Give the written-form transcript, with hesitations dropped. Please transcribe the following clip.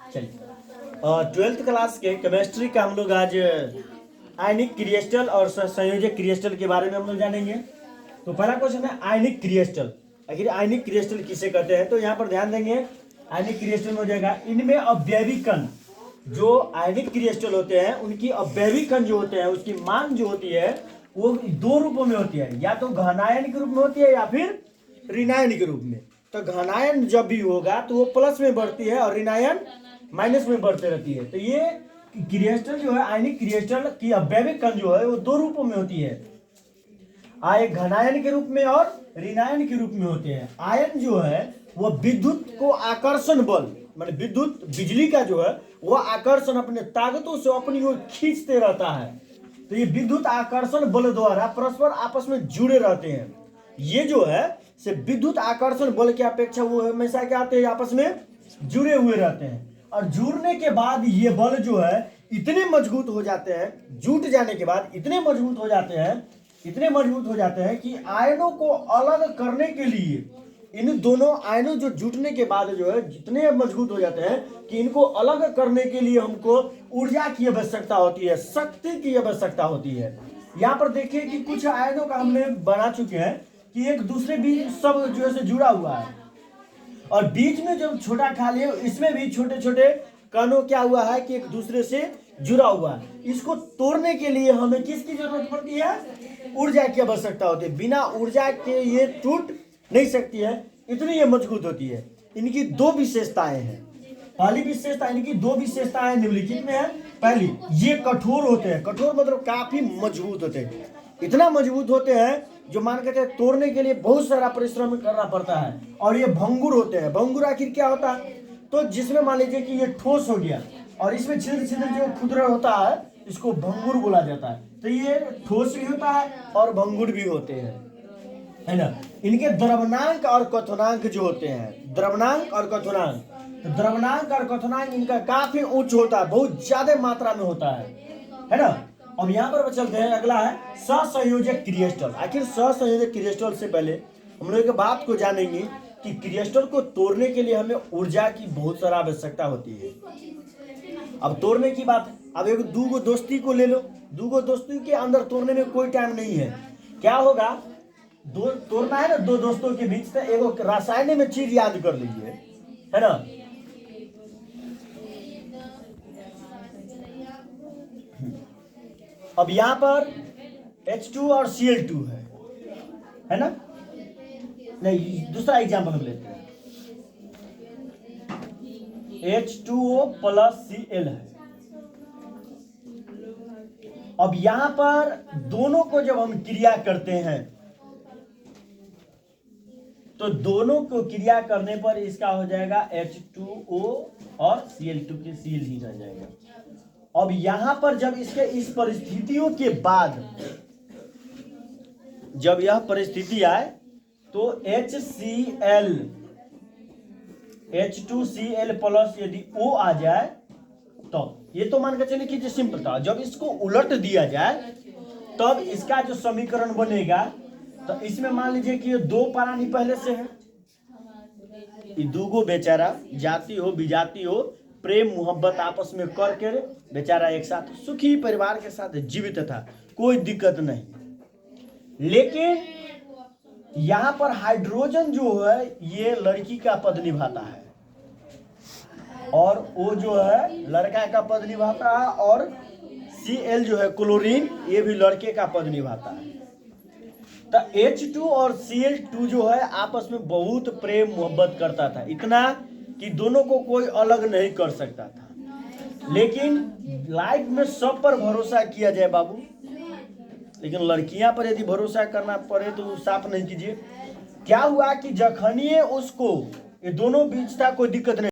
चलिए 12th class के chemistry का हम लोग आज आयनिक क्रिस्टल और संयोजक क्रिस्टल के बारे में हम लोग जानेंगे। तो पहला क्वेश्चन है आयनिक क्रिस्टल। आखिर आयनिक क्रिस्टल किसे कहते हैं, तो यहाँ पर ध्यान देंगे आयनिक क्रिस्टल में हो जाएगा इनमें अवयवी कण। जो आयनिक क्रिस्टल होते हैं उनकी अवयवी कण जो होते हैं उसकी मान जो होती है वो दो रूपों में होती है, या तो घनायन के रूप में होती है या फिर ऋणायन के रूप में। तो घनायन जब भी होगा तो वो प्लस में बढ़ती है और ऋणायन माइनस में बढ़ते रहती है। तो ये क्रिस्टल जो है आयनिक क्रिस्टल की अवयवी कण जो है वो दो रूपों में होती है, एक घनायन के रूप में और ऋणायन के रूप में होते हैं। आयन जो है वो विद्युत को आकर्षण बल माने विद्युत बिजली का जो है वो आकर्षण अपने ताकतों से अपनी ओर खींचते रहता है। तो ये विद्युत आकर्षण बल द्वारा परस्पर आपस में जुड़े रहते हैं। ये जो है से विद्युत आकर्षण बल की अपेक्षा वो हमेशा क्या आते हैं, आपस में जुड़े हुए रहते हैं। और जुड़ने के बाद ये बल जो है इतने मजबूत हो जाते हैं, जुट जाने के बाद इतने मजबूत हो जाते हैं कि आयनों को अलग करने के लिए इन दोनों आयनों जो जुटने के बाद जो है जितने मजबूत हो जाते हैं कि इनको अलग करने के लिए हमको ऊर्जा की आवश्यकता होती है, शक्ति की आवश्यकता होती है। यहाँ पर देखिए कि कुछ आयनों का हमने बना चुके हैं कि एक दूसरे बीच सब जो है जुड़ा हुआ है, और बीच में जो छोटा खाली है इसमें भी छोटे छोटे कणों क्या हुआ है कि एक दूसरे से जुड़ा हुआ है। इसको तोड़ने के लिए हमें किसकी जरूरत पड़ती है, ऊर्जा की आवश्यकता होती है। बिना ऊर्जा के ये टूट नहीं सकती है, इतनी ये मजबूत होती है। इनकी दो विशेषताएं हैं। पहली विशेषता इनकी दो विशेषताएं निम्नलिखित में है। पहली, ये कठोर होते हैं। कठोर मतलब काफी मजबूत होते हैं, इतना मजबूत होते हैं जो मान के चलिए तोड़ने के लिए बहुत सारा परिश्रम करना पड़ता है। और ये भंगुर होते हैं। भंगुर आखिर क्या होता है, तो जिसमें मान लीजिए कि ये ठोस हो गया और इसमें छिद्र छिद्र जो खुदरा होता है इसको भंगुर बोला जाता है। तो ये ठोस भी होता है और भंगुर भी होते हैं, है ना। इनके द्रवनांक और क्वथनांक जो होते हैं, द्रवनांक और क्वथनांक, तो द्रवनांक और क्वथनांक इनका काफी उच्च होता है, बहुत ज्यादा मात्रा में होता है ना। अब यहाँ पर चलते हैं, अगला है सहसंयोजक क्रिस्टल। आखिर सहसंयोजक क्रिस्टल से पहले हम लोग एक बात को जानेंगे कि क्रिस्टल को तोड़ने के लिए हमें ऊर्जा की बहुत सारा आवश्यकता होती है। अब तोड़ने की बात, अब एक दूगो दोस्ती को ले लो, दूगो दोस्ती के अंदर तोड़ने में कोई टाइम नहीं है। क्या होगा, दो तोड़ना है ना दो दोस्तों के बीच, तो एक रासायनिक में चीज याद कर लीजिए, है ना। अब यहाँ पर H2 और Cl2 है ना। नहीं, दूसरा एग्जाम्पल हम लेते हैं, H2O प्लस Cl है। अब यहां पर दोनों को जब हम क्रिया करते हैं तो दोनों को क्रिया करने पर इसका हो जाएगा H2O और Cl2 के Cl ही रह जाएगा। अब यहां पर जब इसके इस परिस्थितियों के बाद जब यह परिस्थिति आए तो HCl H2Cl प्लस यदि O आ जाए तो ये तो मान के चलिए कि सिंपल था। जब इसको उलट दिया जाए तब इसका जो समीकरण बनेगा, तो इसमें मान लीजिए कि ये दो प्राणी पहले से है, ये दूगो बेचारा जाति हो विजाति हो प्रेम मोहब्बत आपस में करके बेचारा एक साथ सुखी परिवार के साथ जीवित था, कोई दिक्कत नहीं। लेकिन यहां पर हाइड्रोजन जो है ये लड़की का पद निभाता है और वो जो है लड़का का पद निभाता है, और Cl जो है क्लोरीन ये भी लड़के का पद निभाता है। तो H2 और Cl2 जो है आपस में बहुत प्रेम मोहब्बत करता था, इतना कि दोनों को कोई अलग नहीं कर सकता था। लेकिन लाइफ में सब पर भरोसा किया जाए बाबू, लेकिन लड़कियां पर यदि भरोसा करना पड़े तो साफ नहीं कीजिए। क्या हुआ कि जखनिए उसको ये दोनों बीच था कोई दिक्कत नहीं।